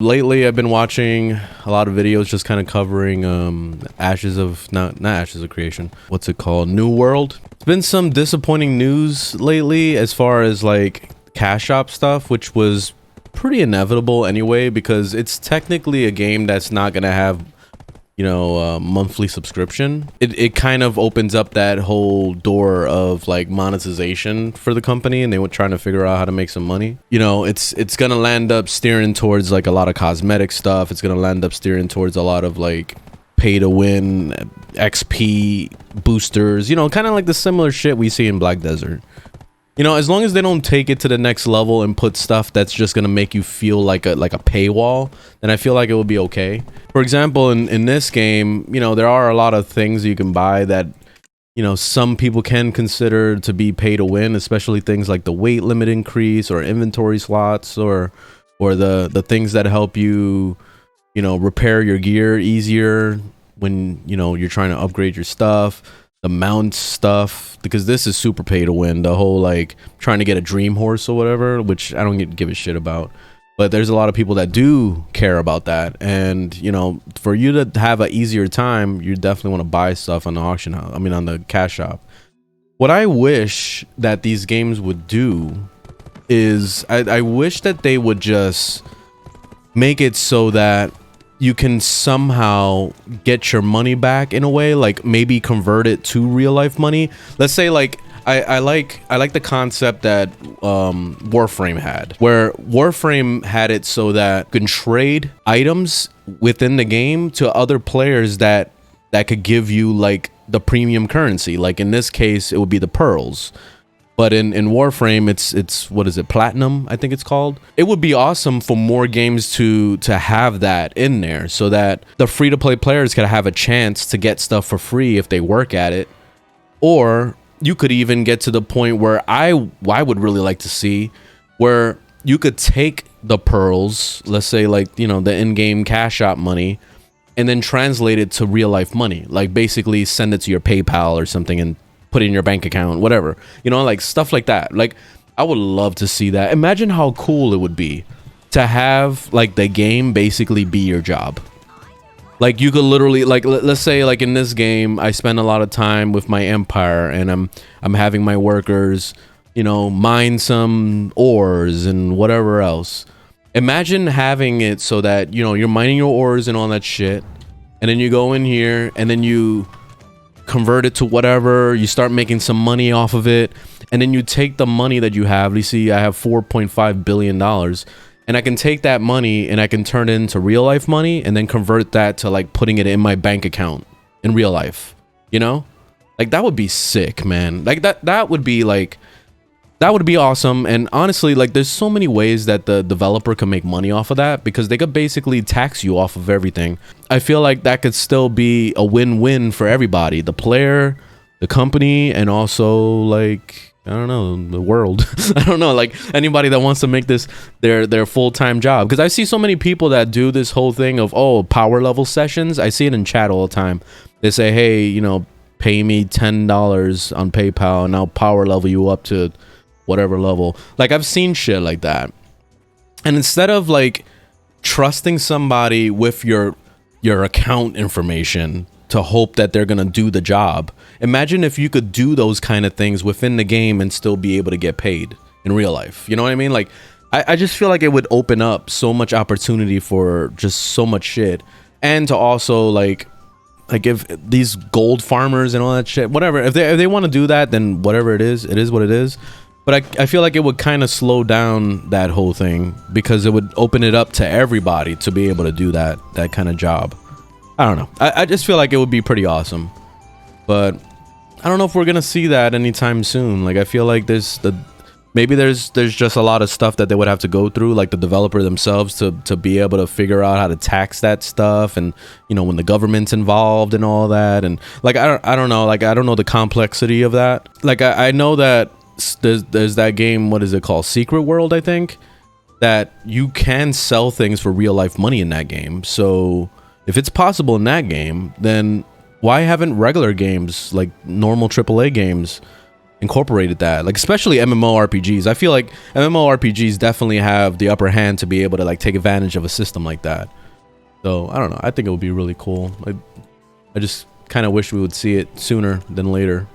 Lately I've been watching a lot of videos just kind of covering Ashes of not Ashes of Creation. What's it called? New World. It's been some disappointing news lately as far as like cash shop stuff, which was pretty inevitable anyway, because it's technically a game that's not gonna have, you know, monthly subscription. It kind of opens up that whole door of like monetization for the company, and they were trying to figure out how to make some money. You know, it's gonna land up steering towards like a lot of cosmetic stuff. It's gonna land up steering towards a lot of like pay to win XP boosters, you know, kind of like the similar shit we see in Black Desert. You know, as long as they don't take it to the next level and put stuff that's just gonna make you feel like a paywall, then I feel like it will be okay. For example, in this game, you know, there are a lot of things you can buy that, you know, some people can consider to be pay to win, especially things like the weight limit increase or inventory slots or the things that help you, you know, repair your gear easier when, you know, you're trying to upgrade your stuff. The mount stuff, because this is super pay to win. The whole like trying to get a dream horse or whatever, which I don't give a shit about, but there's a lot of people that do care about that. And you know, for you to have an easier time, you definitely want to buy stuff on the auction house, I mean on the cash shop. What I wish that these games would do is I wish that they would just make it so that you can somehow get your money back in a way, like maybe convert it to real life money. Let's say like I like the concept that Warframe had, where Warframe had it so that you can trade items within the game to other players that could give you like the premium currency. Like in this case, it would be the pearls. But in Warframe, it's what is it, Platinum, I think it's called. It would be awesome for more games to have that in there, so that the free-to-play players could have a chance to get stuff for free if they work at it. Or you could even get to the point where I would really like to see, where you could take the pearls, let's say like, you know, the in-game cash shop money, and then translate it to real-life money. Like basically send it to your PayPal or something and put it in your bank account, whatever, you know, like stuff like that. Like I would love to see that. Imagine how cool it would be to have like the game basically be your job. Like you could literally, like let's say like in this game I spend a lot of time with my empire, and I'm having my workers, you know, mine some ores and whatever else. Imagine having it so that, you know, you're mining your ores and all that shit, and then you go in here and then you convert it to whatever, you start making some money off of it, and then you take the money that you have. You see I have $4.5 billion, and I can take that money and I can turn it into real life money and then convert that to like putting it in my bank account in real life, you know? Like that would be sick, man. Like that would be like, that would be awesome. And honestly, like there's so many ways that the developer can make money off of that, because they could basically tax you off of everything. I feel like that could still be a win-win for everybody, the player, the company, and also like, I don't know, the world. I don't know, like anybody that wants to make this their full-time job. Because I see so many people that do this whole thing of, oh, power level sessions. I see it in chat all the time. They say, hey, you know, pay me $10 on PayPal and I'll power level you up to whatever level. Like I've seen shit like that. And instead of like trusting somebody with your account information to hope that they're gonna do the job, imagine if you could do those kind of things within the game and still be able to get paid in real life. You know what I mean? Like I just feel like it would open up so much opportunity for just so much shit. And to also like if these gold farmers and all that shit, whatever, if they want to do that, then whatever it is what it is. But I feel like it would kind of slow down that whole thing, because it would open it up to everybody to be able to do that kind of job. I don't know. I just feel like it would be pretty awesome. But I don't know if we're going to see that anytime soon. Like I feel like maybe there's just a lot of stuff that they would have to go through, like the developer themselves, to be able to figure out how to tax that stuff, and you know, when the government's involved and all that. And like I don't know, like I don't know the complexity of that. Like I know that there's that game, what is it called, Secret World, I think, that you can sell things for real life money in that game. So if it's possible in that game, then why haven't regular games, like normal AAA games, incorporated that, like especially MMORPGs. I feel like MMORPGs definitely have the upper hand to be able to like take advantage of a system like that. So I don't know, I think it would be really cool. I just kind of wish we would see it sooner than later.